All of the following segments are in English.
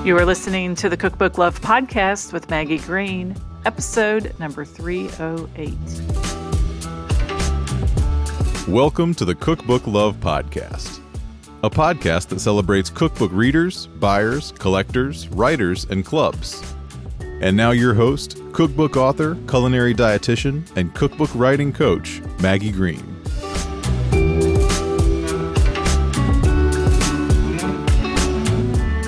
You are listening to the Cookbook Love Podcast with Maggie Green, episode number 308. Welcome to the Cookbook Love Podcast, a podcast that celebrates cookbook readers, buyers, collectors, writers, and clubs. And now your host, cookbook author, culinary dietitian, and cookbook writing coach, Maggie Green.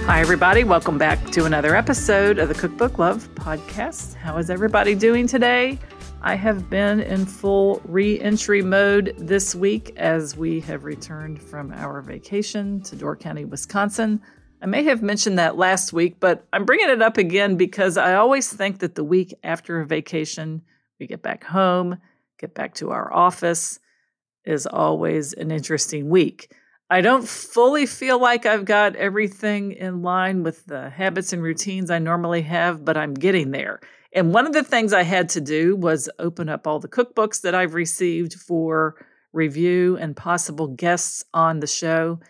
Hi, everybody. Welcome back to another episode of the Cookbook Love Podcast. How is everybody doing today? I have been in full re-entry mode this week as we have returned from our vacation to Door County, Wisconsin. I may have mentioned that last week, but I'm bringing it up again because I always think that the week after a vacation, we get back home, get back to our office, is always an interesting week. I don't fully feel like I've got everything in line with the habits and routines I normally have, but I'm getting there. And one of the things I had to do was open up all the cookbooks that I've received for review and possible guests on the show.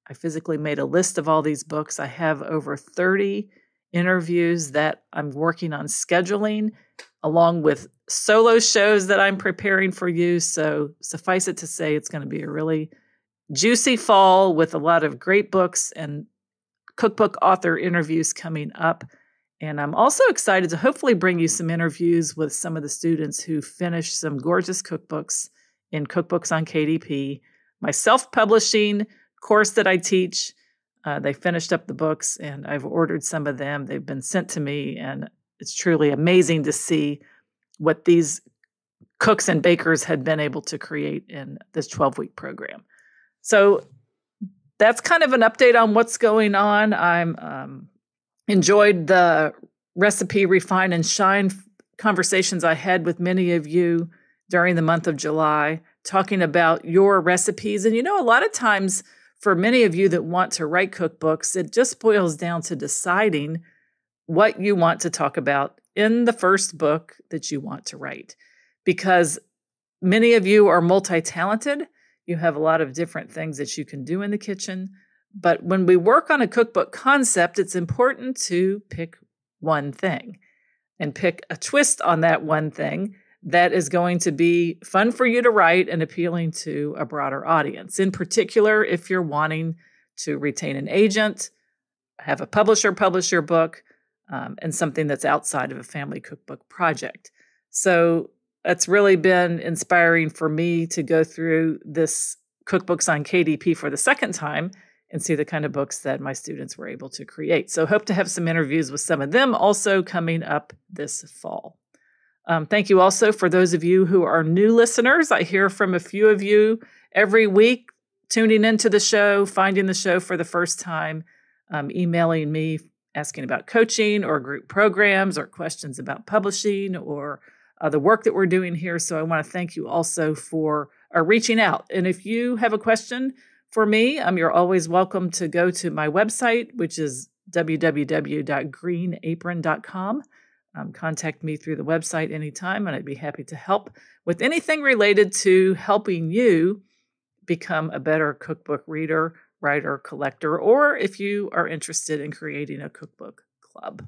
I physically made a list of all these books. I have over 30 interviews that I'm working on scheduling, along with solo shows that I'm preparing for you. So suffice it to say, it's going to be a really juicy fall with a lot of great books and cookbook author interviews coming up. And I'm also excited to hopefully bring you some interviews with some of the students who finished some gorgeous cookbooks in Cookbooks on KDP, my self-publishing course that I teach. They finished up the books and I've ordered some of them. They've been sent to me, and it's truly amazing to see what these cooks and bakers had been able to create in this 12-week program. So that's kind of an update on what's going on. I'm enjoyed the recipe refine and shine conversations I had with many of you during the month of July, talking about your recipes. And a lot of times for many of you that want to write cookbooks, it just boils down to deciding what you want to talk about in the first book that you want to write. Because many of you are multi-talented. You have a lot of different things that you can do in the kitchen. But when we work on a cookbook concept, it's important to pick one thing and pick a twist on that one thing that is going to be fun for you to write and appealing to a broader audience. In particular, if you're wanting to retain an agent, have a publisher publish your book, and something that's outside of a family cookbook project. So it's really been inspiring for me to go through this Cookbooks on KDP for the second time and see the kind of books that my students were able to create. So hope to have some interviews with some of them also coming up this fall. Thank you also for those of you who are new listeners. I hear from a few of you every week tuning into the show, finding the show for the first time, emailing me, asking about coaching or group programs or questions about publishing or the work that we're doing here. So I want to thank you also for reaching out. And if you have a question for me, you're always welcome to go to my website, which is www.greenapron.com. Contact me through the website anytime, and I'd be happy to help with anything related to helping you become a better cookbook reader, writer, collector, or if you are interested in creating a cookbook club.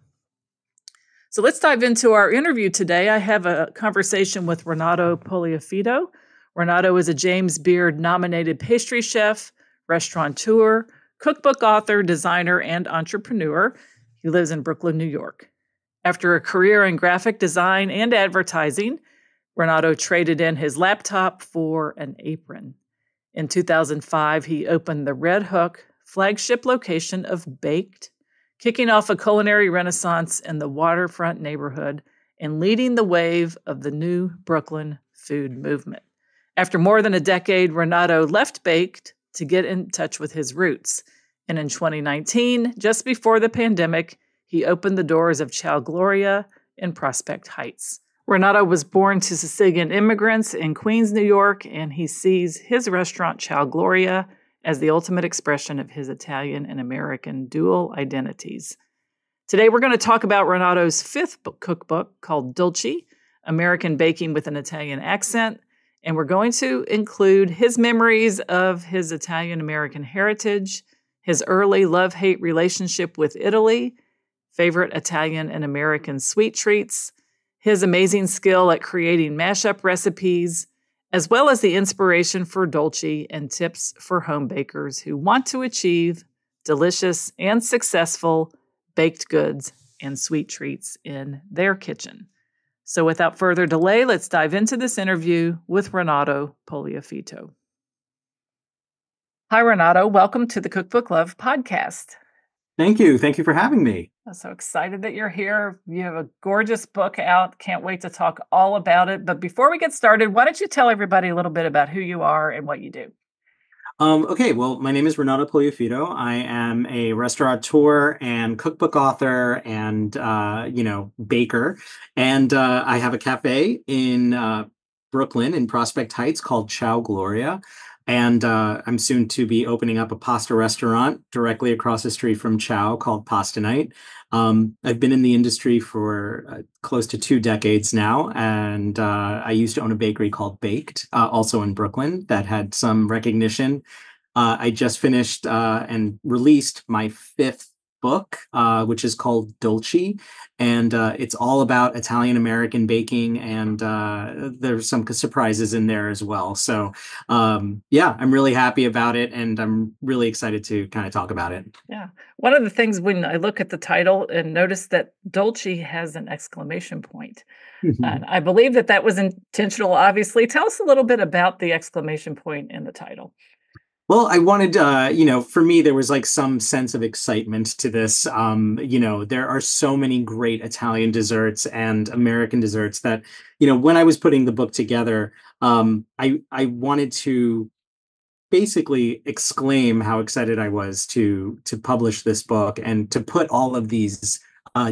So let's dive into our interview today. I have a conversation with Renato Poliafito. Renato is a James Beard nominated pastry chef, restaurateur, cookbook author, designer, and entrepreneur. He lives in Brooklyn, New York. After a career in graphic design and advertising, Renato traded in his laptop for an apron. In 2005, he opened the Red Hook flagship location of Baked, kicking off a culinary renaissance in the waterfront neighborhood and leading the wave of the new Brooklyn food movement. After more than a decade, Renato left Baked to get in touch with his roots. And in 2019, just before the pandemic, he opened the doors of Ciao, Gloria in Prospect Heights. Renato was born to Sicilian immigrants in Queens, New York, and he sees his restaurant, Ciao, Gloria, as the ultimate expression of his Italian and American dual identities. Today, we're going to talk about Renato's fifth cookbook called Dolci, American Baking with an Italian Accent, and we're going to include his memories of his Italian-American heritage, his early love-hate relationship with Italy, favorite Italian and American sweet treats, his amazing skill at creating mashup recipes, as well as the inspiration for Dolci and tips for home bakers who want to achieve delicious and successful baked goods and sweet treats in their kitchen. So without further delay, let's dive into this interview with Renato Poliafito. Hi, Renato. Welcome to the Cookbook Love podcast. Thank you. Thank you for having me. I'm so excited that you're here. You have a gorgeous book out. Can't wait to talk all about it. But before we get started, why don't you tell everybody a little bit about who you are and what you do? Okay, well, my name is Renato Poliafito. I am a restaurateur and cookbook author and, baker. And I have a cafe in Brooklyn in Prospect Heights called Ciao, Gloria. And I'm soon to be opening up a pasta restaurant directly across the street from Ciao called Pasta Night. I've been in the industry for close to 2 decades now, and I used to own a bakery called Baked, also in Brooklyn, that had some recognition. I just finished and released my 5th book, which is called Dolci, and it's all about Italian-American baking, and there's some surprises in there as well. So I'm really happy about it, and I'm really excited to kind of talk about it. Yeah. One of the things when I look at the title and notice that Dolci has an exclamation point, and I believe that was intentional, obviously. Tell us a little bit about the exclamation point in the title. Well, I wanted, for me, there was like some sense of excitement to this. There are so many great Italian desserts and American desserts that, when I was putting the book together, I wanted to basically exclaim how excited I was to publish this book and to put all of these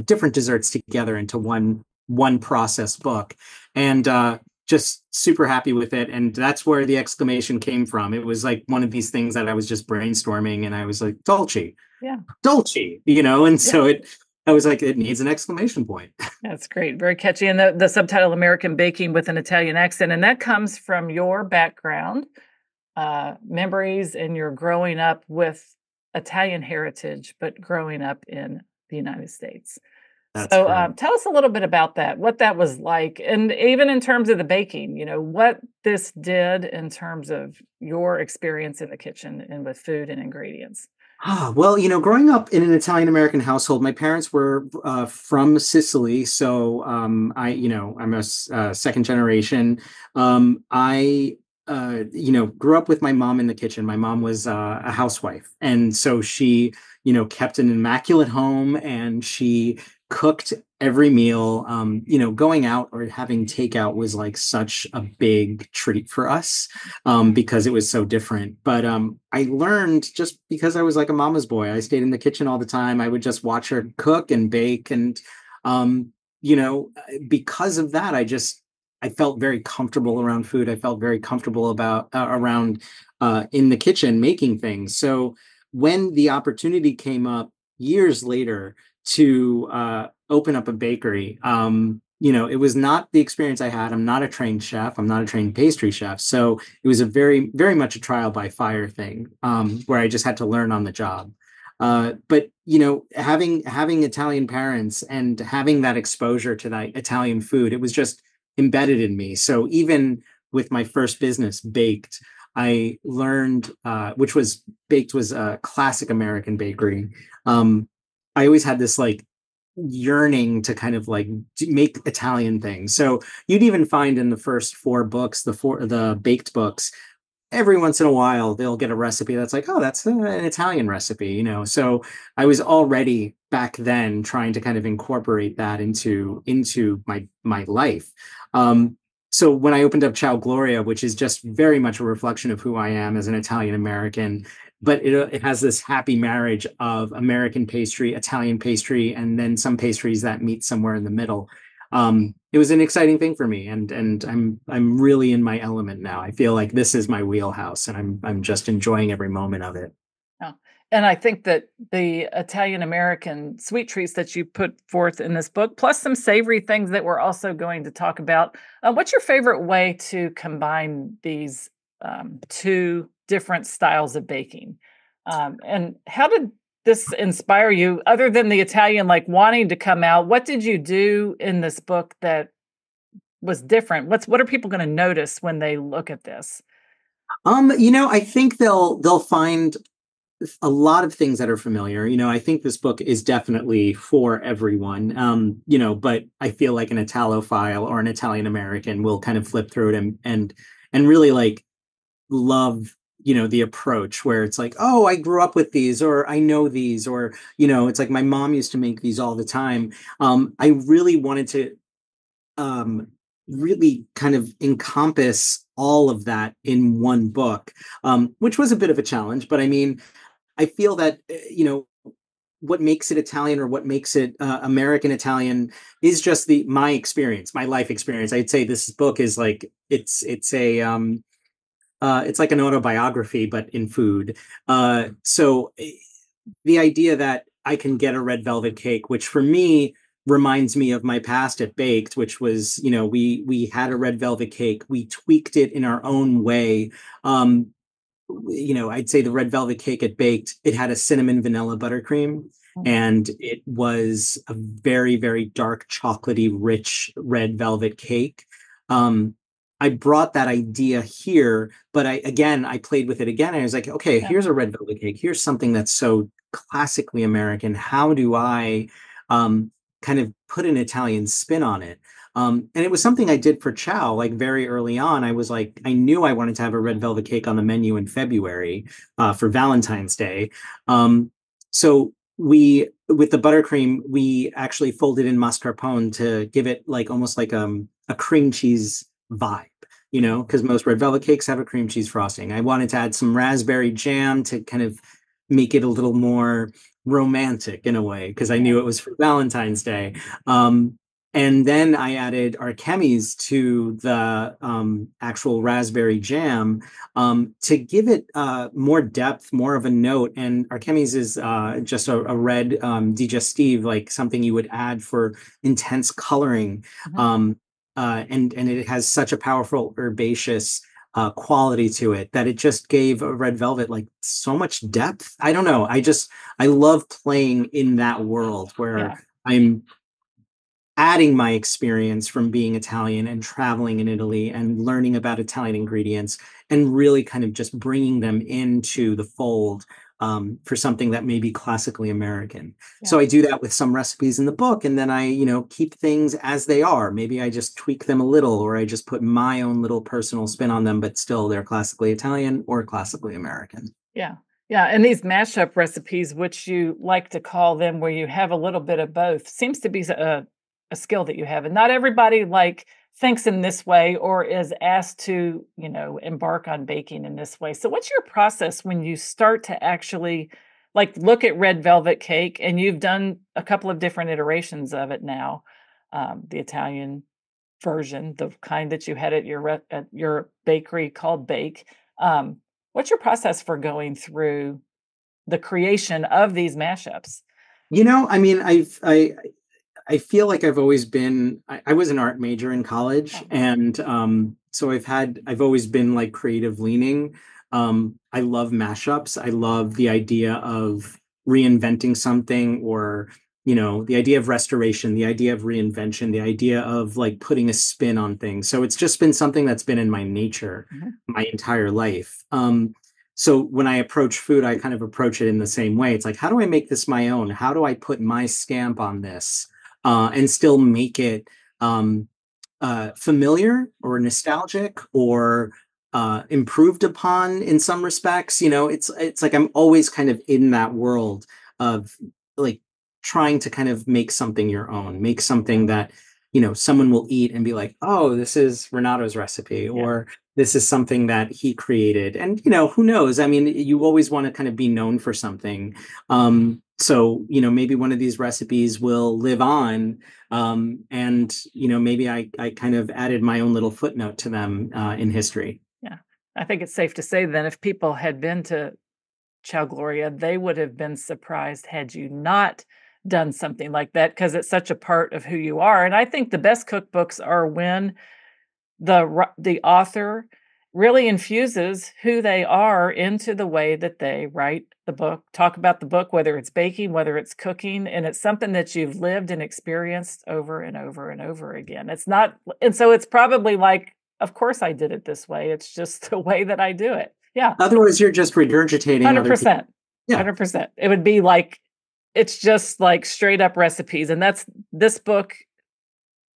different desserts together into one process book. And just super happy with it. And that's where the exclamation came from. It was like one of these things that I was just brainstorming and I was like, Dolci, Dolci, so I was like, it needs an exclamation point. That's great. Very catchy. And the subtitle, American Baking with an Italian Accent. And that comes from your background, memories, and your growing up with Italian heritage, but growing up in the United States. Tell us a little bit about that, what that was like, and even in terms of the baking, what this did in terms of your experience in the kitchen and with food and ingredients. Well, growing up in an Italian-American household, my parents were from Sicily. So I'm a second generation. I grew up with my mom in the kitchen. My mom was a housewife. And so she, kept an immaculate home and she cooked every meal. Going out or having takeout was like such a big treat for us because it was so different. But I learned just because I was like a mama's boy. I stayed in the kitchen all the time. I would just watch her cook and bake. And, because of that, I felt very comfortable around food. I felt very comfortable around in the kitchen making things. So when the opportunity came up years later to open up a bakery, it was not the experience I had. I'm not a trained chef. I'm not a trained pastry chef. So it was a very, very much a trial by fire thing where I just had to learn on the job. But having Italian parents and having that exposure to that Italian food, it was just embedded in me. So even with my first business, Baked, I learned, Baked was a classic American bakery. I always had this like yearning to kind of like make Italian things. So you'd even find in the first 4 books, the Baked books, every once in a while they'll get a recipe that's like, oh, that's an Italian recipe, So I was already back then trying to kind of incorporate that into my life. So when I opened up Ciao Gloria, which is just very much a reflection of who I am as an Italian American, but it has this happy marriage of American pastry, Italian pastry, and then some pastries that meet somewhere in the middle. It was an exciting thing for me, and I'm really in my element now. I feel like this is my wheelhouse, and I'm just enjoying every moment of it. Oh. And I think that the Italian American sweet treats that you put forth in this book, plus some savory things that we're also going to talk about. What's your favorite way to combine these 2 different styles of baking? And how did this inspire you other than the Italian, like wanting to come out? What did you do in this book that was different? What are people going to notice when they look at this? I think they'll find a lot of things that are familiar. I think this book is definitely for everyone. But I feel like an Italophile or an Italian American will kind of flip through it and really like love the approach where it's like, oh, I grew up with these, or I know these, or it's like my mom used to make these all the time. I really wanted to really kind of encompass all of that in one book, which was a bit of a challenge. But I mean, I feel that what makes it Italian or what makes it American Italian is just my experience, my life experience. I'd say this book is like it's like an autobiography, but in food. So the idea that I can get a red velvet cake, which for me reminds me of my past at Baked, which was, we had a red velvet cake. We tweaked it in our own way. I'd say the red velvet cake at Baked, it had a cinnamon vanilla buttercream, and it was a very, very dark, chocolatey, rich red velvet cake. I brought that idea here, but I played with it again. And I was like, okay, here's a red velvet cake. Here's something that's so classically American. How do I kind of put an Italian spin on it? And it was something I did for Ciao, like very early on. I was like, I knew I wanted to have a red velvet cake on the menu in February for Valentine's Day. So with the buttercream, we actually folded in mascarpone to give it like almost like a cream cheese vibe, because most red velvet cakes have a cream cheese frosting. I wanted to add some raspberry jam to kind of make it a little more romantic in a way, because I knew it was for Valentine's Day. And then I added our chemis to the actual raspberry jam to give it more depth, more of a note. And our chemis is just a red digestive, like something you would add for intense coloring. And it has such a powerful herbaceous quality to it that it just gave a red velvet like so much depth. I don't know. I love playing in that world where I'm adding my experience from being Italian and traveling in Italy and learning about Italian ingredients and really kind of just bringing them into the fold for something that may be classically American. So I do that with some recipes in the book, and then I, keep things as they are. Maybe I just tweak them a little, or I just put my own little personal spin on them, but still they're classically Italian or classically American. Yeah. Yeah. And these mashup recipes, which you like to call them, where you have a little bit of both, seems to be a skill that you have. And not everybody thinks in this way or is asked to, embark on baking in this way. So what's your process when you start to actually look at red velvet cake, and you've done a couple of different iterations of it now, the Italian version, the kind that you had at your bakery called Bake. What's your process for going through the creation of these mashups? I mean, I feel like I've always been, I was an art major in college. And so I've always been like creative leaning. I love mashups. I love the idea of reinventing something, or, the idea of restoration, the idea of reinvention, the idea of like putting a spin on things. So it's just been something that's been in my nature my entire life. So when I approach food, I kind of approach it in the same way. It's like, how do I make this my own? How do I put my stamp on this? And still make it familiar or nostalgic or improved upon in some respects. It's like I'm always kind of in that world of like trying to kind of make something your own, make something that someone will eat and be like, oh, this is Renato's recipe, or this is something that he created. And who knows? I mean, you always want to kind of be known for something. So, maybe one of these recipes will live on. And, maybe I kind of added my own little footnote to them in history. Yeah. I think it's safe to say then if people had been to Ciao, Gloria, they would have been surprised had you not done something like that, because it's such a part of who you are. And I think the best cookbooks are when the author really infuses who they are into the way that they write the book, talk about the book, whether it's baking, whether it's cooking, and it's something that you've lived and experienced over and over and over again. It's not, and so it's probably like, of course I did it this way. It's just the way that I do it. Yeah. Otherwise, you're just regurgitating other people. 100%. Yeah. 100%. It would be like, it's just like straight up recipes. And this book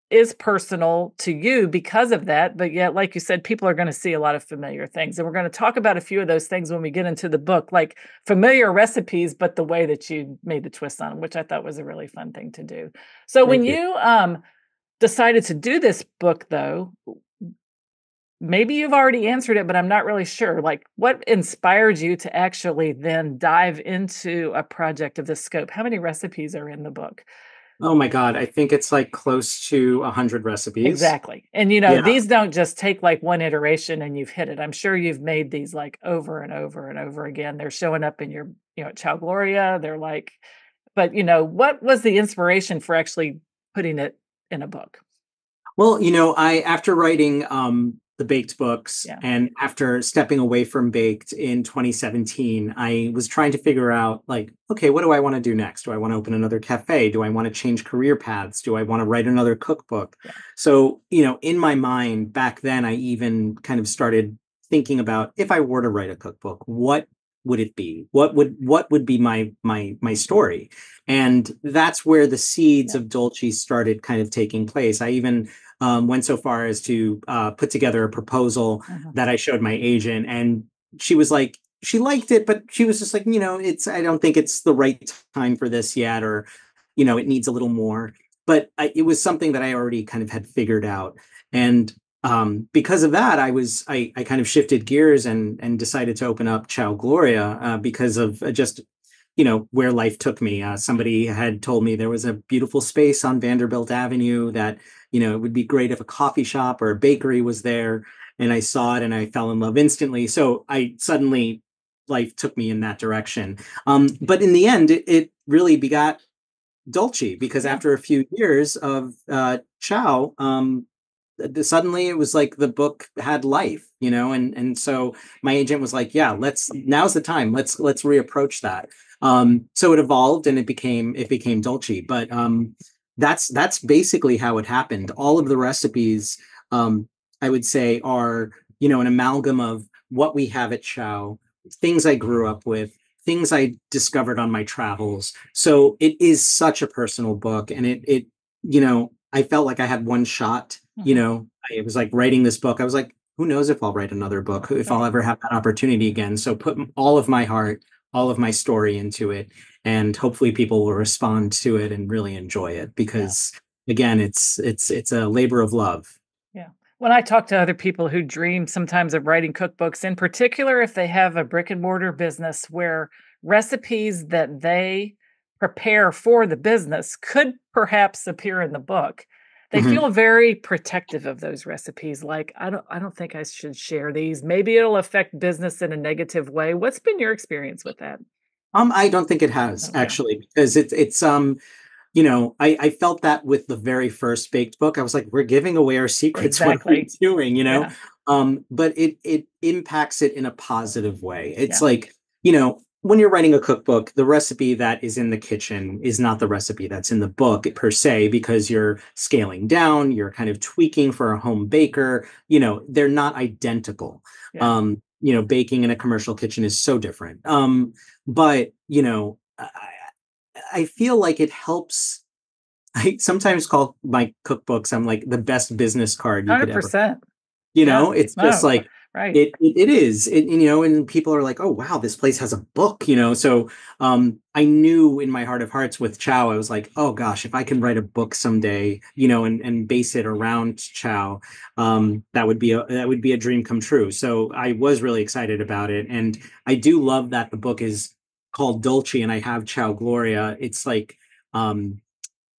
is personal to you because of that. But yet, like you said, people are going to see a lot of familiar things. And we're going to talk about a few of those things when we get into the book, like familiar recipes, but the way that you made the twist on them, which I thought was a really fun thing to do. So when you decided to do this book, though, maybe you've already answered it, but I'm not really sure. Like, what inspired you to actually then dive into a project of this scope? How many recipes are in the book? Oh my God, I think it's like close to 100 recipes. Exactly. And these don't just take like one iteration and you've hit it. I'm sure you've made these like over and over and over again. They're showing up in your, Ciao, Gloria. They're like, but what was the inspiration for actually putting it in a book? Well, after writing the baked books and after stepping away from baked in 2017, I was trying to figure out like, okay, what do I want to do next? Do I want to open another cafe? Do I want to change career paths? Do I want to write another cookbook? Yeah. So, in my mind back then, I even kind of started thinking about if I were to write a cookbook, what would it be? What would be my story? And that's where the seeds of Dolci started kind of taking place. I even went so far as to put together a proposal that I showed my agent, and she was like, she liked it, but she was just like, I don't think it's the right time for this yet, or, it needs a little more. But it was something that I already kind of had figured out. And because of that, I kind of shifted gears and decided to open up Ciao, Gloria because of just where life took me. Somebody had told me there was a beautiful space on Vanderbilt Avenue that, it would be great if a coffee shop or a bakery was there. And I saw it and I fell in love instantly. So life took me in that direction. But in the end, it really begot Dolci because after a few years of Ciao, suddenly it was like the book had life, and so my agent was like, yeah, now's the time. Let's reapproach that. So it evolved and it became Dolci. But that's basically how it happened. All of the recipes, I would say, are an amalgam of what we have at Ciao, things I grew up with, things I discovered on my travels. So it is such a personal book, and it I felt like I had one shot. It was like writing this book. I was like, who knows if I'll write another book, if I'll ever have that opportunity again. So put all of my heart, all of my story into it, and hopefully people will respond to it and really enjoy it because again, it's a labor of love. Yeah. When I talk to other people who dream sometimes of writing cookbooks, in particular, if they have a brick and mortar business where recipes that they prepare for the business could perhaps appear in the book, they feel very protective of those recipes. Like, I don't think I should share these. Maybe it'll affect business in a negative way. What's been your experience with that? I don't think it has actually, because it's I felt that with the very first baked book. I was like, we're giving away our secrets. Exactly. What are we doing? But it impacts it in a positive way. It's like, when you're writing a cookbook, the recipe that is in the kitchen is not the recipe that's in the book per se, because you're scaling down, you're kind of tweaking for a home baker. They're not identical. Yeah. Baking in a commercial kitchen is so different. But I feel like it helps. I sometimes call my cookbooks, I'm like the best business card you 100%. Could ever. It's just like, right. It is, and people are like, oh, wow, this place has a book, so I knew in my heart of hearts with Ciao, I was like, oh gosh, if I can write a book someday, and base it around Ciao, that would be a dream come true. So I was really excited about it. And I do love that the book is called Dolci and I have Ciao, Gloria. It's like,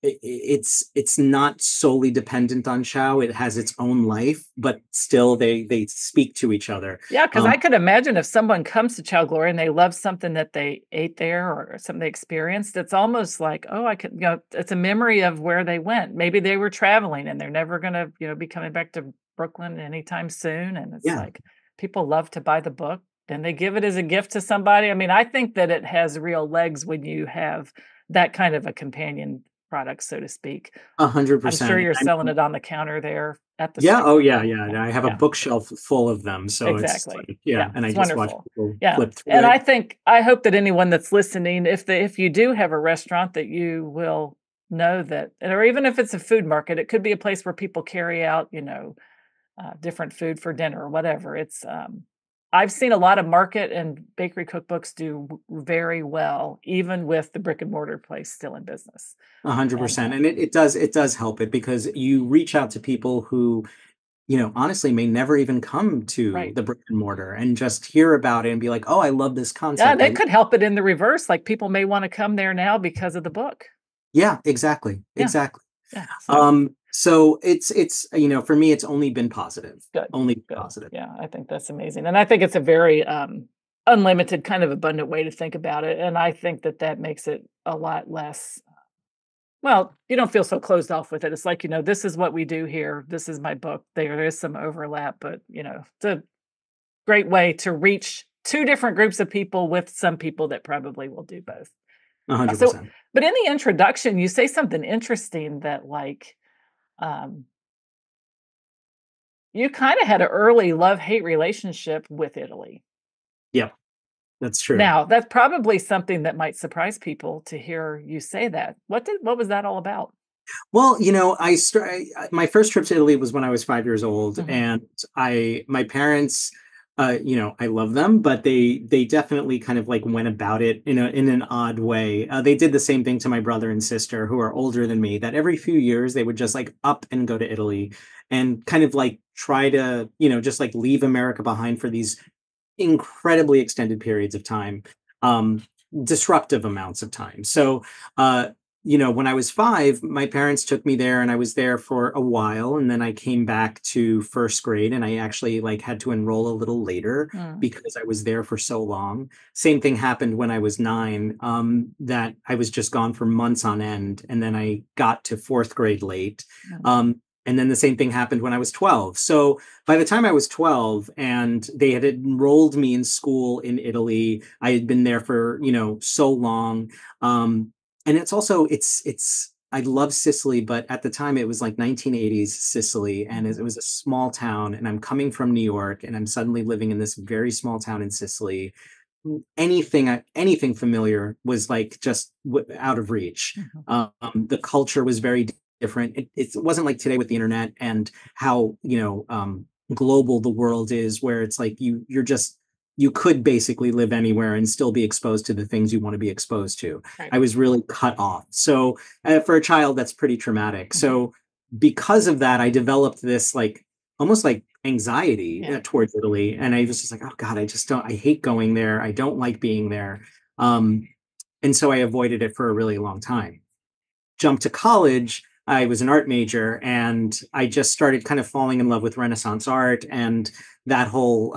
it's not solely dependent on Ciao. It has its own life, but still they speak to each other. Yeah, because I could imagine if someone comes to Ciao, Gloria and they love something that they ate there or something they experienced, it's almost like, oh, I could, it's a memory of where they went. Maybe they were traveling and they're never going to, be coming back to Brooklyn anytime soon. And it's like, people love to buy the book, then they give it as a gift to somebody. I mean, I think that it has real legs when you have that kind of a companion product, so to speak. I'm sure 100%. you're selling it on the counter there at the Yeah. store. Oh, yeah, Yeah, yeah. I have a yeah, bookshelf full of them, so it's exactly. like, yeah, Yeah, and I it's just watch wonderful. people Yeah, flip through and it. I hope that anyone that's listening, if you do have a restaurant, that you will know that, or even if it's a food market, it could be a place where people carry out, different food for dinner or whatever. I've seen a lot of market and bakery cookbooks do very well, even with the brick and mortar place still in business. And 100%. And it does help it, because you reach out to people who, honestly may never even come to right. the brick and mortar and just hear about it and be like, oh, I love this Yeah, and concept. it could help it in the reverse. Like people may want to come there now because of the book. Yeah, exactly. Yeah, Exactly. yeah. So So it's for me, it's only been positive. good, Only been good. positive. Yeah, I think that's amazing. And I think it's a very unlimited kind of abundant way to think about it. And I think that that makes it a lot less. Well, you don't feel so closed off with it. It's like, this is what we do here. This is my book. There is some overlap, but it's a great way to reach two different groups of people with some people that probably will do both. So, 100%. but in the introduction, you say something interesting that like um, you kind of had an early love-hate relationship with Italy. Yep, that's true. Now, that's probably something that might surprise people to hear you say that. What was that all about? Well, my first trip to Italy was when I was 5 years old, Mhm. and my parents, I love them, but they definitely kind of like went about it in an odd way. They did the same thing to my brother and sister, who are older than me. That every few years they would just like up and go to Italy, and kind of like try to, just like leave America behind for these incredibly extended periods of time, um, disruptive amounts of time. So, when I was 5, my parents took me there, and I was there for a while, and then I came back to first grade, and I actually like had to enroll a little later Mm, because I was there for so long. Same thing happened when I was 9, that I was just gone for months on end, and then I got to fourth grade late. mm, And then the same thing happened when I was 12. So by the time I was 12 and they had enrolled me in school in Italy, I had been there for, so long. And it's I love Sicily, but at the time it was like 1980s Sicily, and mhm. it was a small town, and I'm coming from New York, and I'm suddenly living in this very small town in Sicily. Anything familiar was like just out of reach. Mhm. The culture was very different. It wasn't like today with the internet and how, global the world is, where it's like you could basically live anywhere and still be exposed to the things you want to be exposed to. Right. I was really cut off. So for a child, that's pretty traumatic. Mhm. So because of that, I developed this like almost like anxiety Yeah. towards Italy, and I was just like, oh God, I just don't. I hate going there. I don't like being there. Um, and so I avoided it for a really long time. Jumped to college, I was an art major, and I just started kind of falling in love with Renaissance art and that whole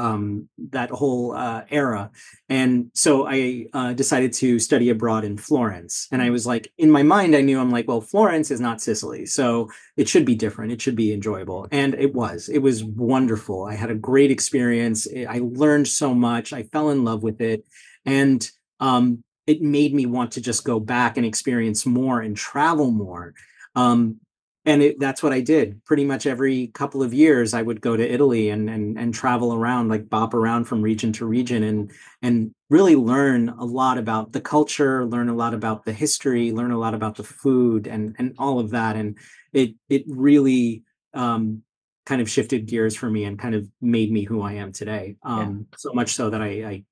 era. And so I decided to study abroad in Florence. And I Mm. was like, in my mind, I knew, I'm like, well, Florence is not Sicily, so it should be different. It should be enjoyable, and it was. It was wonderful. I had a great experience. I learned so much. I fell in love with it, and it made me want to just go back and experience more and travel more. Um, and that's what I did. Pretty much every couple of years, I would go to Italy and travel around, like bop around from region to region, and really learn a lot about the culture, learn a lot about the history, learn a lot about the food, and all of that. And it really um, kind of shifted gears for me and kind of made me who I am today. Yeah. So much so that I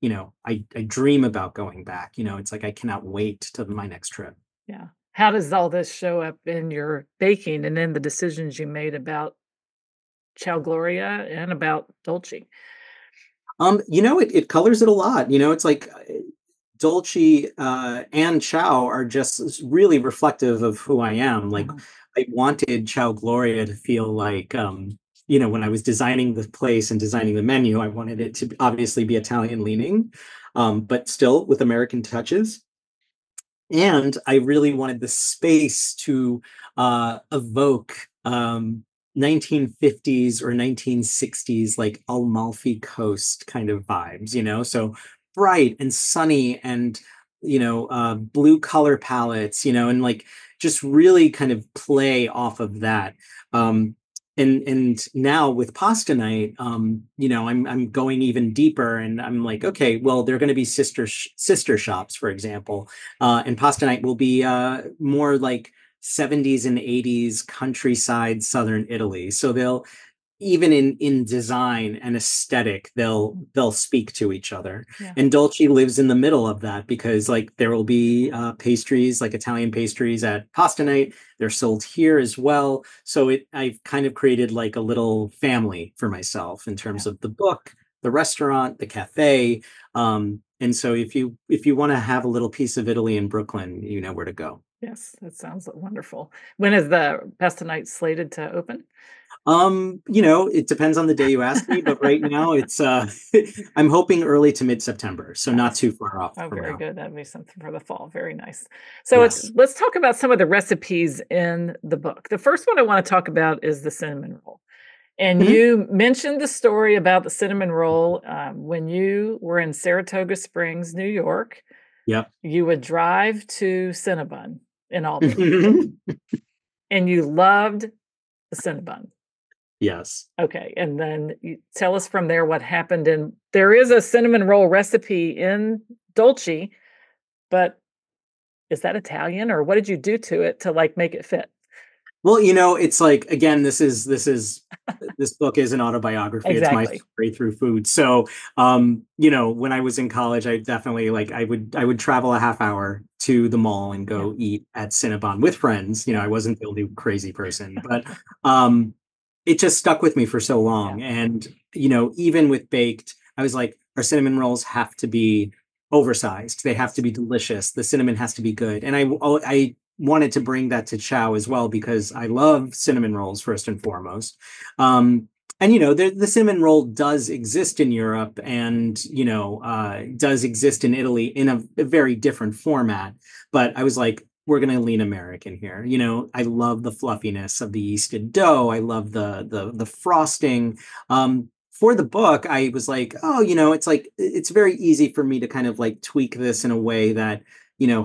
dream about going back. It's like I cannot wait to my next trip. Yeah. How does all this show up in your baking and in the decisions you made about Ciao Gloria and about Dolci? It colors it a lot. It's like Dolce and Ciao are just really reflective of who I am. Like Mhm. I wanted Ciao Gloria to feel like, when I was designing the place and designing the menu, I wanted it to obviously be Italian leaning, but still with American touches. And I really wanted the space to evoke. 1950s or 1960s, like Amalfi Coast kind of vibes, so bright and sunny and, blue color palettes, and like just really kind of play off of that. And now with pasta night, I'm going even deeper, and I'm like, okay, well, they're going to be sister shops, for example, and pasta night will be more like 70s and 80s countryside southern Italy. So they'll, even in design and aesthetic, they'll speak to each other. Yeah. And Dolci lives in the middle of that, because like there will be pastries, like Italian pastries at pasta night. They're sold here as well. So I've kind of created like a little family for myself in terms of the book, the restaurant, the cafe. And so if you want to have a little piece of Italy in Brooklyn, you know where to go. Yes, that sounds wonderful. When is the pasta night slated to open? It depends on the day you ask me, but right now it's I'm hoping early to mid-September, so not too far off Oh, from very now. good. That'd be something for the fall. Very nice. So Yes. let's talk about some of the recipes in the book. The first one I want to talk about is the cinnamon roll. And Mhm. you mentioned the story about the cinnamon roll when you were in Saratoga Springs, New York. Yep. You would drive to Cinnabon in Albany, and you loved the Cinnabon. Yes. Okay, and then you tell us from there what happened. And there is a cinnamon roll recipe in Dolci, but is that Italian, or what did you do to it to like make it fit? Well, it's like, again, this book is an autobiography. It's my Exactly. story through food. So, when I was in college, I definitely, like, I would travel a half hour to the mall and Yeah. go eat at Cinnabon with friends. I wasn't the only crazy person, but um, it just stuck with me for so Yeah. long. And, even with baked, I was like, our cinnamon rolls have to be oversized. They have to be delicious. The cinnamon has to be good. And I wanted to bring that to Ciao as well, because I love cinnamon rolls first and foremost. And the cinnamon roll does exist in Europe, and does exist in Italy in a very different format. But I was like, we're going to lean American here. I love the fluffiness of the yeasted dough. I love the frosting. For the book, I was like, oh, it's very easy for me to kind of like tweak this in a way that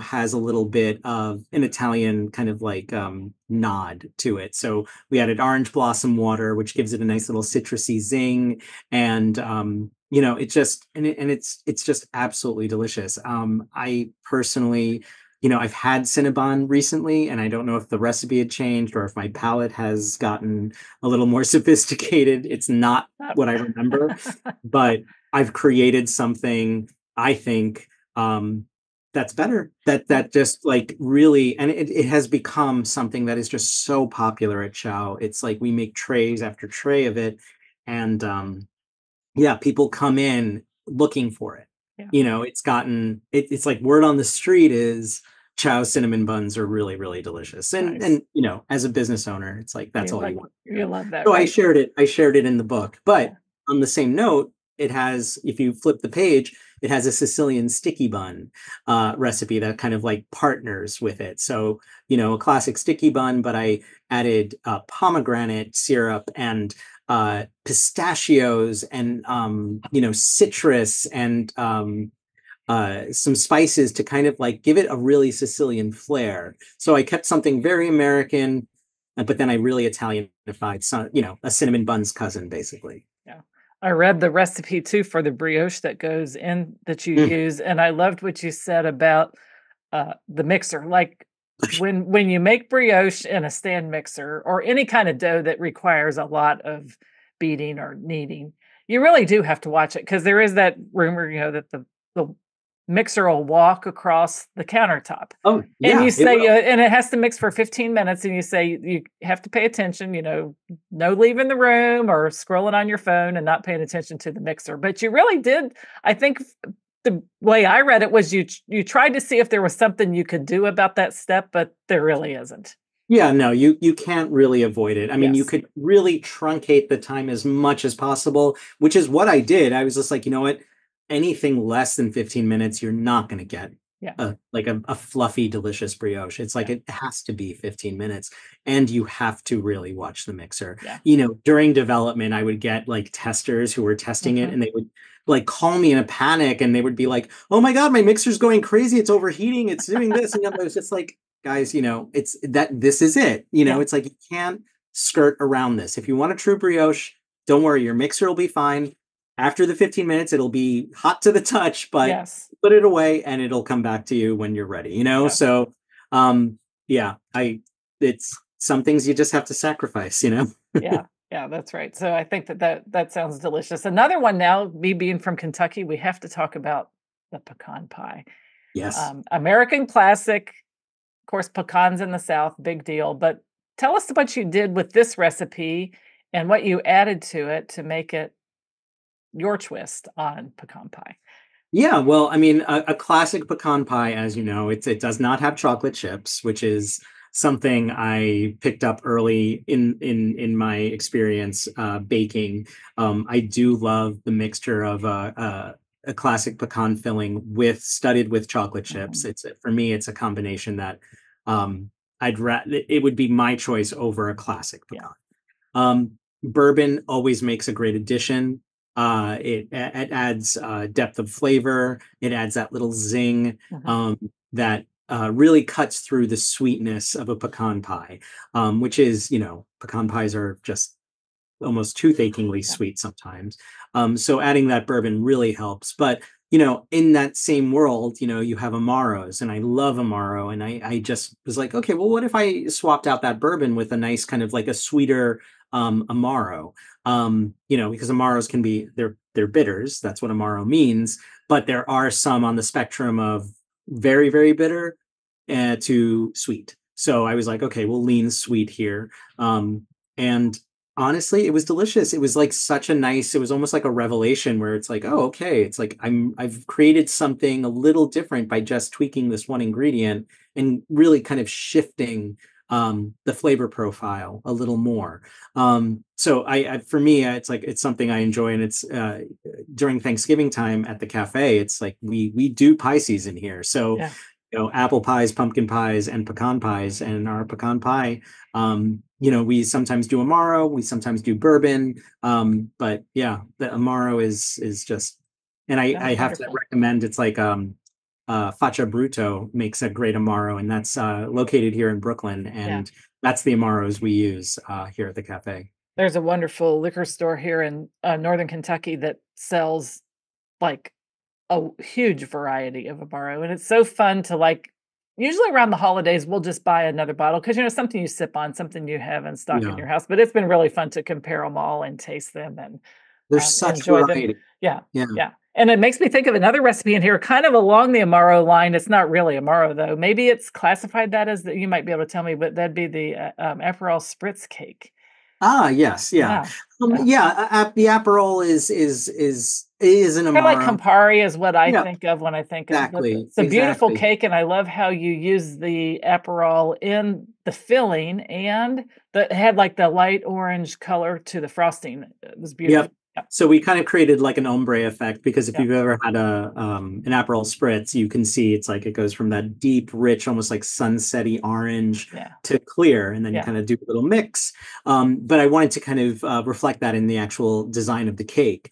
has a little bit of an Italian kind of like nod to it. So we added orange blossom water, which gives it a nice little citrusy zing, and it's just absolutely delicious. I personally, I've had Cinnabon recently, and I don't know if the recipe had changed or if my palate has gotten a little more sophisticated. It's not what I remember, but I've created something, I think, that's better. That just like really, and it has become something that is just so popular at Chow. It's like we make trays after tray of it, and yeah, people come in looking for it. Yeah. It's like word on the street is Chow cinnamon buns are really, really delicious. And Nice. as a business owner, it's like that's all you want. You love that, So right? I shared it in the book. Yeah. But on the same note, it has, if you flip the page, it has a Sicilian sticky bun recipe that kind of like partners with it. So, a classic sticky bun, but I added pomegranate syrup and pistachios and citrus and some spices to kind of like give it a really Sicilian flair. So I kept something very American, but then I really Italianified some, a cinnamon bun's cousin, basically. Yeah. I read the recipe too for the brioche that goes in that you Mm. use, and I loved what you said about the mixer. Like when you make brioche in a stand mixer or any kind of dough that requires a lot of beating or kneading, you really do have to watch it, because there is that rumor, that the mixer will walk across the countertop. Oh, And you yeah, it say, will. and it has to mix for 15 minutes, and you say you have to pay attention, no leaving the room or scrolling on your phone and not paying attention to the mixer. But you really did. I think the way I read it was you tried to see if there was something you could do about that step, but there really isn't. Yeah, no, you can't really avoid it. I mean, you Yes. could really truncate the time as much as possible, which is what I did. I was just like, you know what? Anything less than 15 minutes, you're not going to get Yeah. a fluffy, delicious brioche. It's like Yeah. it has to be 15 minutes, and you have to really watch the mixer. Yeah. During development, I would get like testers who were testing it, Mhm. and they would like call me in a panic, and they would be like, "Oh my God, my mixer's going crazy! It's overheating! It's doing this!" And I was just like, "Guys, it's that this is it. Yeah. It's like you can't skirt around this. If you want a true brioche, don't worry, your mixer will be fine. After the 15 minutes, it'll be hot to the touch, but Yes. put it away and it'll come back to you when you're ready. Yes. So yeah, it's some things you just have to sacrifice. Yeah. Yeah, that's right. So I think that sounds delicious. Another one now, me being from Kentucky, we have to talk about the pecan pie. Yes. American classic, of course, pecans in the South, big deal. But tell us what you did with this recipe and what you added to it to make it your twist on pecan pie. Yeah, well, I mean, a classic pecan pie, as you know, it does not have chocolate chips, which is something I picked up early in my experience baking. I do love the mixture of a classic pecan filling studded with chocolate chips. Mhm. It's for me, it's a combination that um, it would be my choice over a classic Yeah. pecan. Bourbon always makes a great addition. It adds depth of flavor. It adds that little zing Mhm. that really cuts through the sweetness of a pecan pie, which is, pecan pies are just almost toothacheingly Yeah. sweet sometimes. So adding that bourbon really helps. But in that same world, you have Amaros, and I love Amaro, and I just was like, okay, well, what if I swapped out that bourbon with a nice kind of like a sweeter Amaro? Because Amaros can be they're bitters. That's what Amaro means. But there are some on the spectrum of very, very bitter to sweet. So I was like, okay, we'll lean sweet here. And honestly, it was delicious. It was like it was almost like a revelation where it's like, oh, okay. It's like I've created something a little different by just tweaking this one ingredient and really kind of shifting the flavor profile a little more. So for me, it's something I enjoy, and it's during Thanksgiving time at the cafe. It's like we do pie season here. So Yeah. apple pies, pumpkin pies, and pecan pies. And our pecan pie, we sometimes do Amaro, we sometimes do bourbon. But yeah, the Amaro is just, and I Sounds have to wonderful. recommend, it's like Faccia Bruto makes a great Amaro, and that's located here in Brooklyn. Yeah. And that's the Amaros we use here at the cafe. There's a wonderful liquor store here in Northern Kentucky that sells like a huge variety of Amaro, and it's so fun to like. Usually around the holidays, we'll just buy another bottle because something you sip on, something you have in stock in Yeah, your house. But it's been really fun to compare them all and taste them and there's such enjoy them. variety. Yeah, Yeah. yeah. And it makes me think of another recipe in here, kind of along the Amaro line. It's not really Amaro though. Maybe it's classified that as you might be able to tell me, but that'd be the Aperol spritz cake. Ah, yes, yeah. Yeah, yeah. Yeah, the Aperol is an Kinda like Amaro. Campari is what I Yeah, think of when I think of but exactly, it's a beautiful exactly. cake, and I love how you use the Aperol in the filling, and it had, like, the light orange color to the frosting. It was beautiful. Yep. Yeah, So we kind of created like an ombre effect, because if yeah, you've ever had an Aperol spritz, you can see it's like it goes from that deep, rich, almost like sunsetty orange yeah, to clear, and then you yeah, kind of do a little mix. But I wanted to kind of reflect that in the actual design of the cake.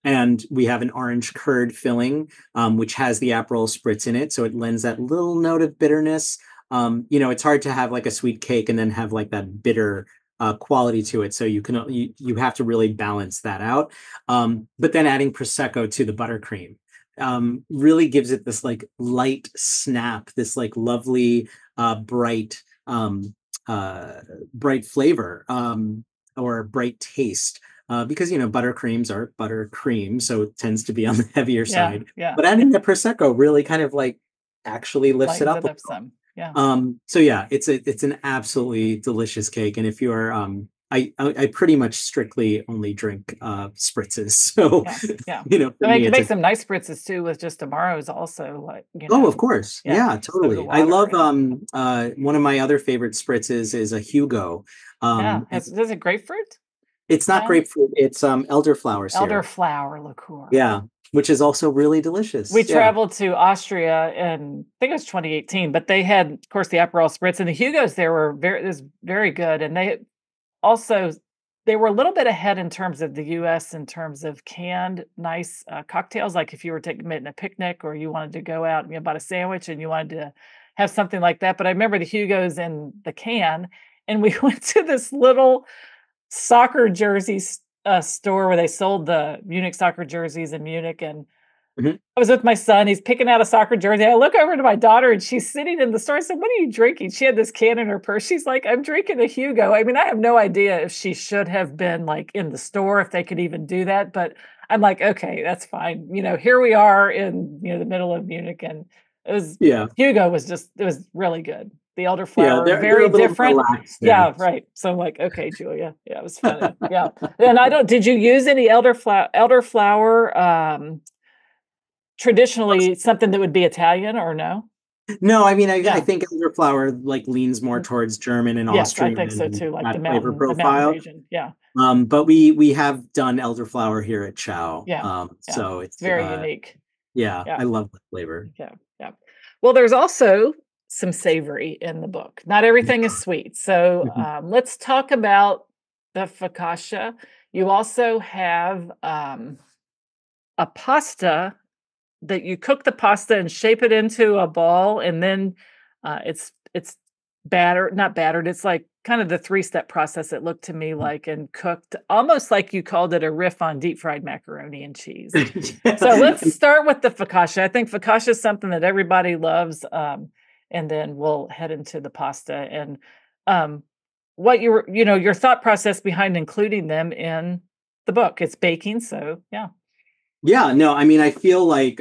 And we have an orange curd filling, which has the Aperol spritz in it, so it lends that little note of bitterness. It's hard to have like a sweet cake and then have like that bitter quality to it. So you have to really balance that out. But then adding prosecco to the buttercream really gives it this like light snap, this like lovely bright bright flavor, or bright taste. Because buttercreams are buttercream, so it tends to be on the heavier yeah, side. yeah. But adding the prosecco really kind of like actually lifts it Lightens up it a up little. some. Yeah, So yeah, it's an absolutely delicious cake. And if you're I pretty much strictly only drink spritzes. So yeah, yeah. for I mean, you me can it's make a some nice spritzes too with just Amaros also, like, oh, of course. yeah, Yeah, soda totally. I water love and one of my other favorite spritzes is a Hugo. yeah. And Does it grapefruit it's not style? grapefruit, it's elderflower syrup. Elderflower liqueur. Yeah. which is also really delicious. We traveled to Austria in, I think it was 2018, but they had, of course, the Aperol Spritz, and the Hugos there were very good. And they were a little bit ahead in terms of the US in terms of canned nice cocktails. Like if you were taking it in a picnic or you wanted to go out and you bought a sandwich and you wanted to have something like that. But I remember the Hugos in the can, and we went to this little soccer jersey store where they sold the Munich soccer jerseys in Munich. And Mhm. I was with my son. He's picking out a soccer jersey. I look over to my daughter and she's sitting in the store. I said, "What are you drinking?" She had this can in her purse. She's like, "I'm drinking a Hugo." I mean, I have no idea if she should have been like in the store, if they could even do that. But I'm like, okay, that's fine. Here we are in, the middle of Munich, and Hugo was it was really good. The elderflower, they're very a little different. relaxed there. Yeah, right. So I'm like, okay, Julia. Yeah, it was funny. Yeah. And did you use any elderflower, traditionally something that would be Italian, or no? No, I mean, I think elderflower like leans more towards German and Yes, Austrian. I think so too, like that the flavor mountain profile. region. Yeah. But we have done elderflower here at Ciao. Yeah. So it's very unique. Yeah, Yeah. I love the flavor. Yeah. Yeah. Well, there's also some savory in the book. Not everything is sweet. So let's talk about the focaccia. You also have a pasta that you cook the pasta and shape it into a ball, and then it's not battered. It's like kind of the 3-step process, it looked to me like, and cooked almost like you called it a riff on deep fried macaroni and cheese. So let's start with the focaccia. I think focaccia is something that everybody loves. And then we'll head into the pasta and what your thought process behind including them in the book. It's baking. So yeah. Yeah, no, I mean, I feel like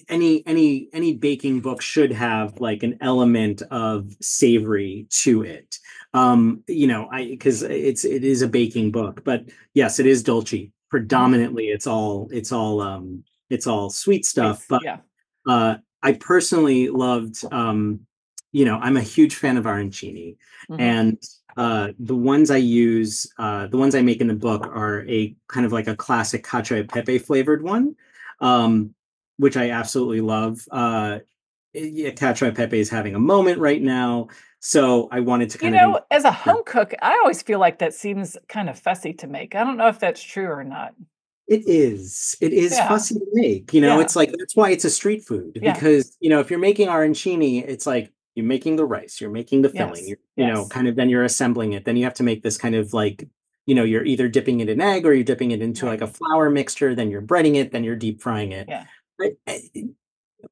any baking book should have like an element of savory to it. Because it is a baking book, but yes, it is Dolci. Predominantly, it's all sweet stuff. But yeah. I personally loved, I'm a huge fan of arancini, and the ones I use, the ones I make in the book are a kind of like a classic cacio e pepe flavored one, which I absolutely love. Cacio e pepe is having a moment right now, so I wanted to kind of as a home cook, I always feel like that seems kind of fussy to make. I don't know if that's true or not. It is fussy to make. It's like, that's why it's a street food, because if you're making arancini, it's like you're making the rice, you're making the filling, kind of, then you're assembling it. Then you have to make this kind of like, you're either dipping it in egg or you're dipping it into like a flour mixture, then you're breading it, then you're deep frying it. Yeah.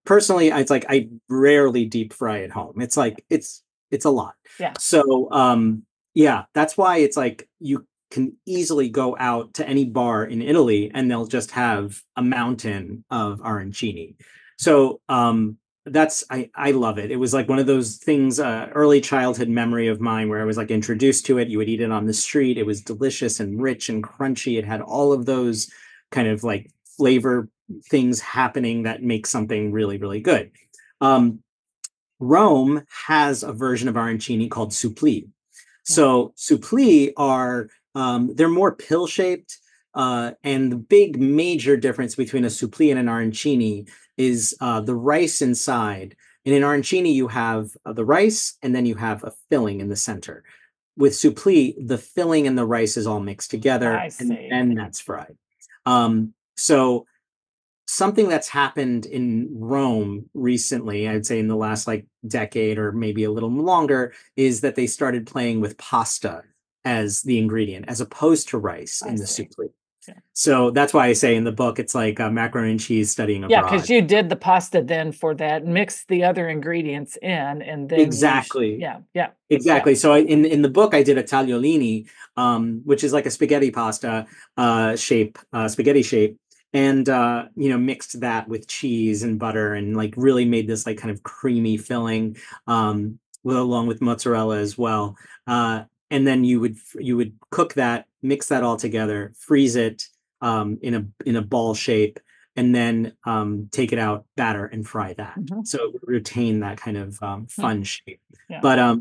Personally, it's like I rarely deep fry at home. It's like it's a lot. Yeah. So that's why it's like you can easily go out to any bar in Italy and they'll just have a mountain of arancini. So I love it. It was like one of those things, early childhood memory of mine, where I was like introduced to it. You would eat it on the street. It was delicious and rich and crunchy. It had all of those kind of like flavor things happening that make something really, really good. Rome has a version of arancini called suppli. So suppli are they're more pill shaped, and the big major difference between a suppli and an arancini is the rice inside. In an arancini, you have the rice, and then you have a filling in the center. With suppli, the filling and the rice is all mixed together, and then that's fried. So something that's happened in Rome recently, I'd say in the last like decade or maybe a little longer, is that they started playing with pasta as the ingredient, as opposed to rice in the suppli. Yeah. So that's why I say in the book, it's like macaroni and cheese studying abroad. Yeah, because you did the pasta then for that, mix the other ingredients in, and then exactly. Exactly. So in the book, I did a tagliolini, which is like a spaghetti pasta spaghetti shape, and mixed that with cheese and butter, and like really made this like kind of creamy filling, along with mozzarella as well. And then you would cook that, mix that all together, freeze it in a ball shape, and then take it out, batter, and fry that. So it would retain that kind of fun shape. Yeah. But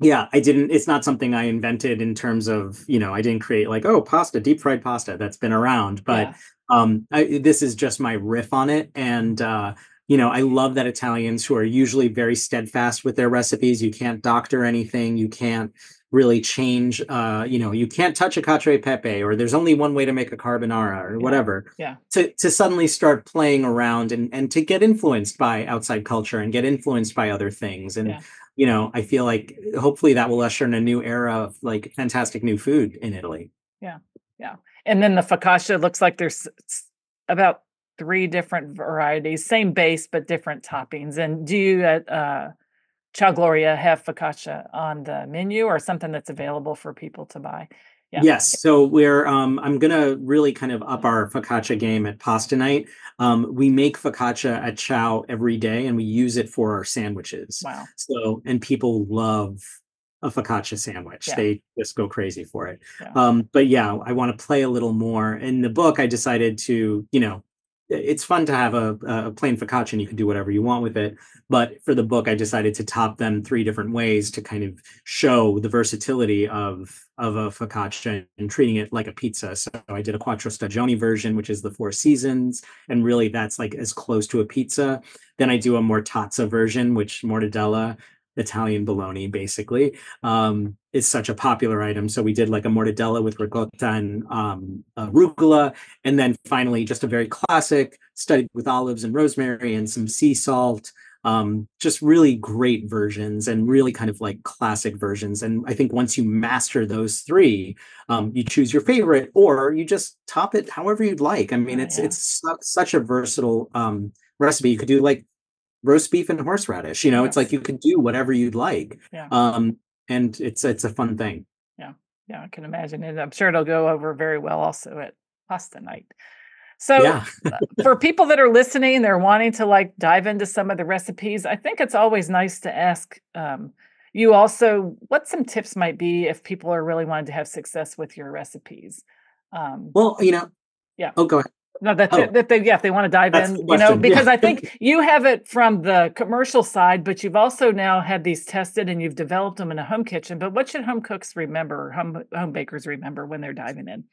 Yeah, it's not something I invented in terms of, I didn't create like, oh, pasta, deep fried pasta that's been around, but Yeah. this is just my riff on it. And, I love that Italians, who are usually very steadfast with their recipes, you can't doctor anything, you can't really change, you can't touch a cacio e pepe, or there's only one way to make a carbonara or Yeah. whatever. Yeah. To suddenly start playing around and to get influenced by outside culture and get influenced by other things. And Yeah. I feel like hopefully that will usher in a new era of like fantastic new food in Italy. Yeah. Yeah. And then the focaccia looks like there's about 3 different varieties, same base, but different toppings. And do you at Ciao Gloria have focaccia on the menu or something that's available for people to buy? Yeah. Yes, so I'm gonna really kind of up our focaccia game at pasta night. We make focaccia at Ciao every day, and we use it for our sandwiches. Wow. So, and people love a focaccia sandwich. Yeah. They just go crazy for it. Yeah. But yeah, I want to play a little more. In the book, I decided to, it's fun to have a plain focaccia and you can do whatever you want with it. But for the book, I decided to top them 3 different ways to kind of show the versatility of a focaccia and treating it like a pizza. So I did a quattro stagioni version, which is the 4 seasons, and really that's like as close to a pizza. Then I do a mortazza version, which mortadella, Italian bologna, basically, is such a popular item. So we did like a mortadella with ricotta and arugula, and then finally just a very classic, studded with olives and rosemary and some sea salt. Just really great versions and really kind of like classic versions. And I think once you master those 3, you choose your favorite, or you just top it however you'd like. I mean, it's such a versatile recipe. You could do like roast beef and horseradish. It's like you could do whatever you'd like. Yeah. And it's a fun thing. Yeah. Yeah. I can imagine it. I'm sure it'll go over very well also at pasta night. So Yeah. for people that are listening, they're wanting to like dive into some of the recipes. I think it's always nice to ask you also what some tips might be if people are really wanting to have success with your recipes. Well, yeah. Oh, go ahead. No, that's it. If they want to dive That's in, the question. because Yeah. I think you have it from the commercial side, but you've also now had these tested and you've developed them in a home kitchen. But what should home cooks remember, home bakers remember when they're diving in?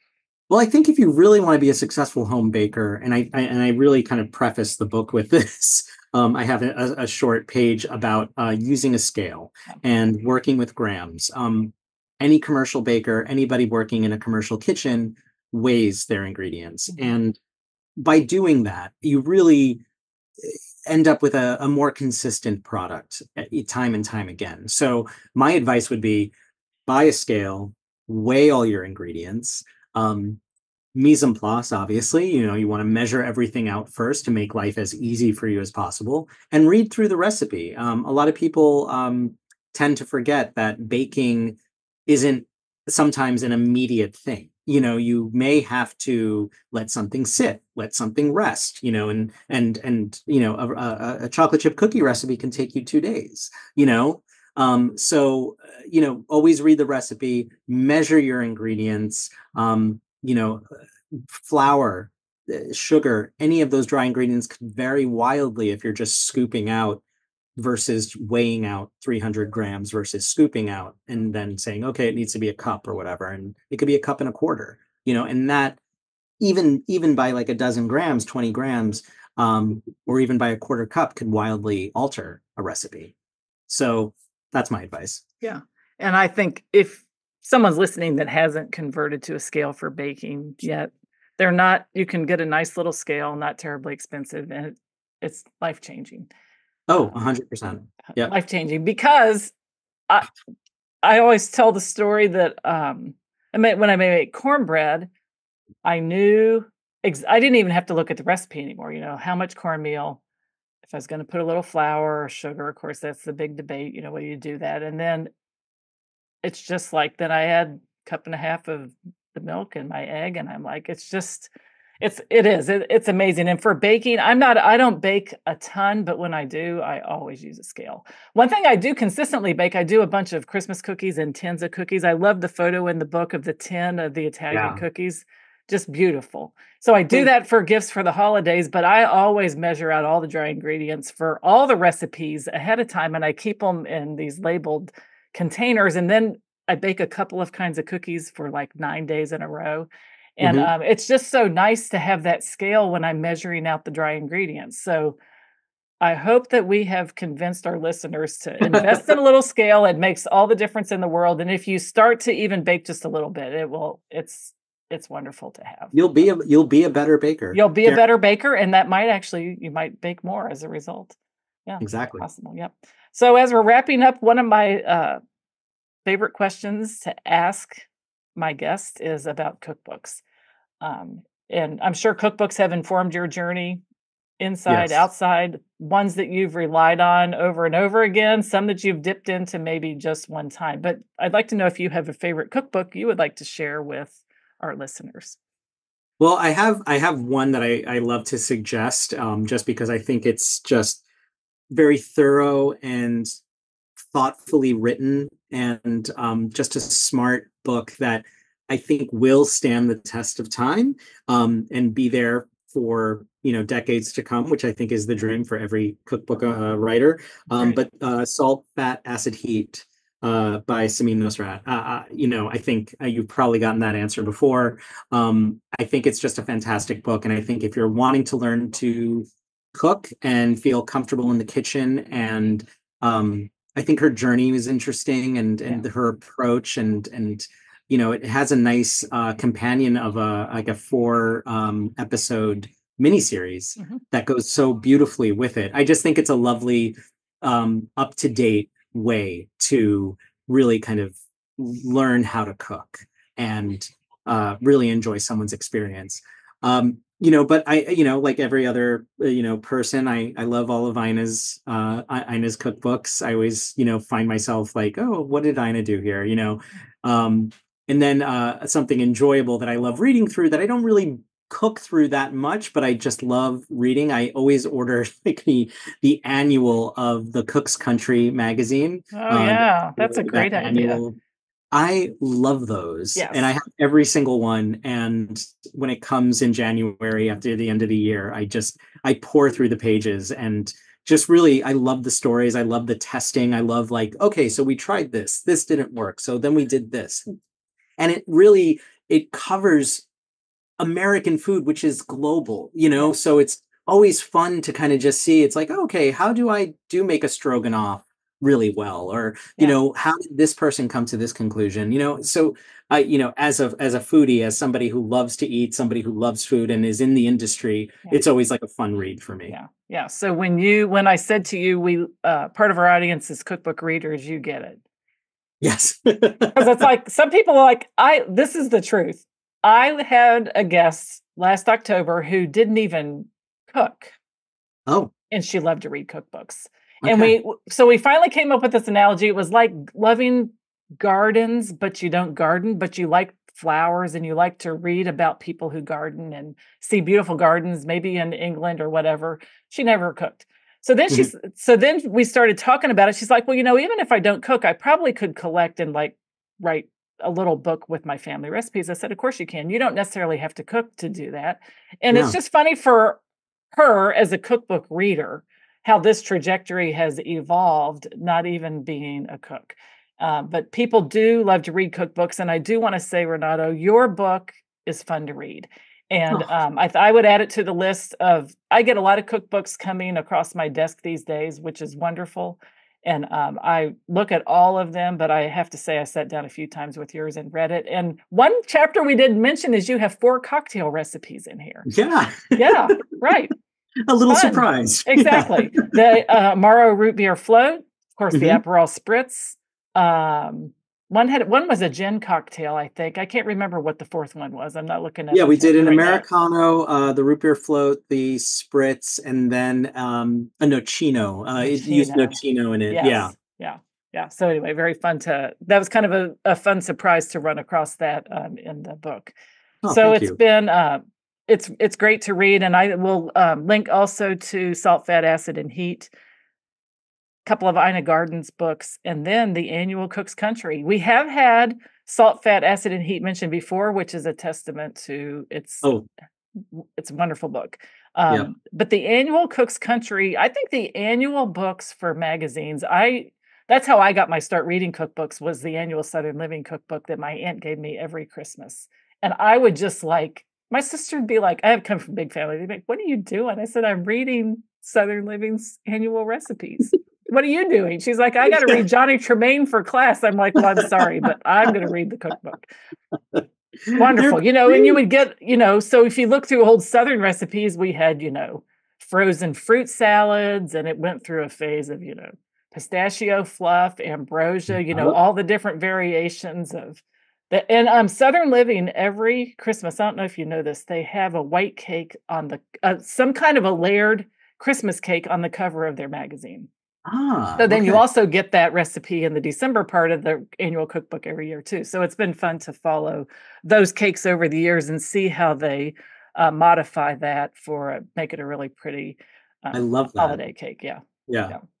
Well, I think if you really want to be a successful home baker, and I really kind of preface the book with this, I have a short page about using a scale and working with grams. Any commercial baker, anybody working in a commercial kitchen, weighs their ingredients, and by doing that, you really end up with a more consistent product time and time again. So my advice would be buy a scale, weigh all your ingredients. Mise en place, obviously, you want to measure everything out first to make life as easy for you as possible, and read through the recipe. A lot of people tend to forget that baking isn't sometimes an immediate thing. You may have to let something sit, let something rest, and a chocolate chip cookie recipe can take you 2 days, so always read the recipe, measure your ingredients, flour, sugar, any of those dry ingredients can vary wildly if you're just scooping out versus weighing out 300 grams versus scooping out and then saying, okay, it needs to be a cup or whatever. And it could be a cup and a quarter, and that even by like a dozen grams, 20 grams, or even by a quarter cup could wildly alter a recipe. So that's my advice. Yeah. And I think if someone's listening that hasn't converted to a scale for baking yet, you can get a nice little scale, not terribly expensive, and it's life-changing. Oh, 100%. Yeah. Life-changing, because I always tell the story that when I made cornbread, I knew I didn't even have to look at the recipe anymore. How much cornmeal, if I was going to put a little flour or sugar. Of course, that's the big debate. What do you do that? And then it's just like then I add a cup and a half of the milk and my egg, and I'm like, it's amazing. And for baking, I don't bake a ton, but when I do, I always use a scale. One thing I do consistently bake, I do a bunch of Christmas cookies and tins of cookies. I love the photo in the book of the tin of the Italian cookies. Just beautiful. So I do that for gifts for the holidays, but I always measure out all the dry ingredients for all the recipes ahead of time, and I keep them in these labeled containers. And then I bake a couple of kinds of cookies for like 9 days in a row. And Mhm. it's just so nice to have that scale when I'm measuring out the dry ingredients. So I hope that we have convinced our listeners to invest in a little scale. It makes all the difference in the world. And if you start to even bake just a little bit, it's wonderful to have. You'll be a better baker. You'll be a better baker, and that might actually, you might bake more as a result. Yeah, Exactly. possible. Yep. So as we're wrapping up, one of my favorite questions to ask my guests is about cookbooks. And I'm sure cookbooks have informed your journey inside, Yes. outside, ones that you've relied on over and over again, some that you've dipped into maybe just one time. But I'd like to know if you have a favorite cookbook you would like to share with our listeners. Well, I have one that I love to suggest, just because I think it's just very thorough and thoughtfully written, and just a smart book that I think will stand the test of time, and be there for decades to come, which I think is the dream for every cookbook writer. Right. But Salt, Fat, Acid, Heat by Samin Nosrat. I think you've probably gotten that answer before. I think it's just a fantastic book, and I think if you're wanting to learn to cook and feel comfortable in the kitchen, and I think her journey was interesting, and Yeah. her approach, and it has a nice companion of a 4 episode miniseries Mhm. that goes so beautifully with it. I just think it's a lovely up to date way to really kind of learn how to cook and really enjoy someone's experience. But like every other, person, I love all of Ina's cookbooks. I always, find myself like, oh, what did Ina do here? Um, and then something enjoyable that I love reading through that I don't really cook through that much, but I just love reading. I always order like the annual of the Cook's Country magazine. Oh, yeah. That's a That great idea. annual, I love those, and I Yes. have every single one. And when it comes in January after the end of the year, I pour through the pages, and just really, I love the stories. I love the testing. I love, like, okay, so we tried this didn't work, so then we did this, and it covers American food, which is global, Yeah. so it's always fun to kind of just see, it's like, okay, how do I do make a stroganoff really well? Or, Yeah. how did this person come to this conclusion? So I, as a foodie, as somebody who loves to eat, somebody who loves food and is in the industry, Yeah. it's always like a fun read for me. Yeah. Yeah. So when I said to you, we part of our audience is cookbook readers, you get it. Yes. Because it's like some people are like, this is the truth. I had a guest last October who didn't even cook, Oh, and she loved to read cookbooks. And okay. so we finally came up with this analogy. It was like loving gardens, but you don't garden, but you like flowers and you like to read about people who garden and see beautiful gardens, maybe in England or whatever. She never cooked. Mhm. So then we started talking about it. She's like, well, even if I don't cook, I probably could collect and like write a little book with my family recipes. I said, of course you can. You don't necessarily have to cook to do that. And it's No. just funny for her as a cookbook reader, how this trajectory has evolved, not even being a cook. But people do love to read cookbooks. And I do want to say, Renato, your book is fun to read. And Oh, I would add it to the list of, I get a lot of cookbooks coming across my desk these days, which is wonderful. And I look at all of them, but I have to say I sat down a few times with yours and read it. And one chapter we didn't mention is you have 4 cocktail recipes in here. yeah. Yeah, right. A little Fun. surprise. Yeah. Exactly. The Amaro root beer float, of course, the Mhm. Aperol spritz. Um, one was a gin cocktail, I think. I can't remember what the 4th one was. I'm not looking at Yeah, the we did folder an right now. Americano, the root beer float, the spritz, and then a nocino. It used Nocino. nocino in it. Yeah. Yes. Yeah. Yeah. So anyway, very fun that was kind of a fun surprise to run across that in the book. Oh, So thank it's you. been it's great to read, and I will link also to Salt, Fat, Acid, and Heat, couple of Ina Garden's books, and then the annual Cook's Country. We have had Salt, Fat, Acid, and Heat mentioned before, which is a testament to Oh, it's a wonderful book. yeah. But the annual Cook's Country, I think the annual books for magazines, That's how I got my start reading cookbooks, was the annual Southern Living cookbook that my aunt gave me every Christmas. And I would just like, my sister would be like, I have come from a big family. They'd be like, what are you doing? I said, I'm reading Southern Living's annual recipes. What are you doing? She's like, I got to read Johnny Tremaine for class. I'm like, well, I'm sorry, but I'm going to read the cookbook. Wonderful. And you would get, so if you look through old Southern recipes, we had, frozen fruit salads, and it went through a phase of, pistachio fluff, ambrosia, all the different variations of that. And Southern Living, every Christmas, I don't know if you know this, they have a white cake on the, some kind of a layered Christmas cake on the cover of their magazine. So then you also get that recipe in the December part of the annual cookbook every year too. So it's been fun to follow those cakes over the years and see how they modify that for make it a really pretty I love that. holiday cake. Yeah.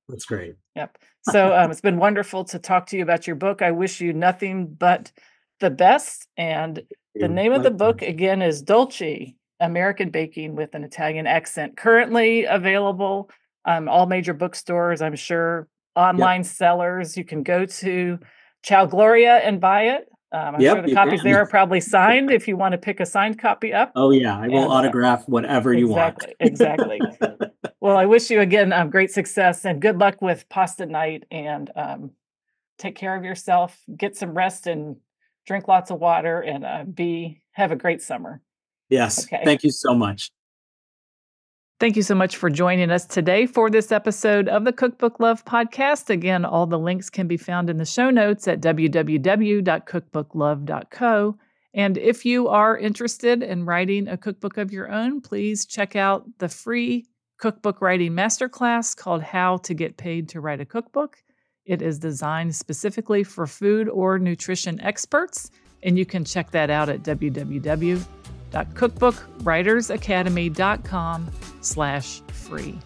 That's great. Yep. So it's been wonderful to talk to you about your book. I wish you nothing but the best. And the name of the book again is Dolci, American Baking with an Italian Accent. Currently available all major bookstores, I'm sure, online sellers. You can go to Ciao, Gloria and buy it. I'm sure the copies there are probably signed if you want to pick a signed copy up. Oh, yeah. I will autograph whatever you want. Exactly. Well, I wish you, again, great success and good luck with pasta night. And take care of yourself. Get some rest and drink lots of water and have a great summer. Yes. Okay. Thank you so much. Thank you so much for joining us today for this episode of the Cookbook Love podcast. Again, all the links can be found in the show notes at www.cookbooklove.co. And if you are interested in writing a cookbook of your own, please check out the free cookbook writing masterclass called How to Get Paid to Write a Cookbook. It is designed specifically for food or nutrition experts, and you can check that out at www.cookbookwritersacademy.com/free.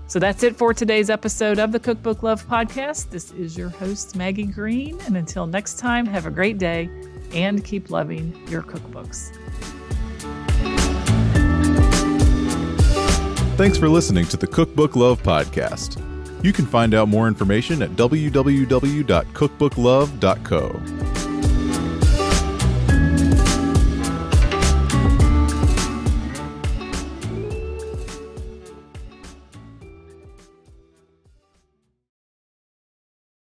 So that's it for today's episode of the Cookbook Love podcast. This is your host, Maggie Green. And until next time, have a great day and keep loving your cookbooks. Thanks for listening to the Cookbook Love podcast. You can find out more information at www.cookbooklove.co.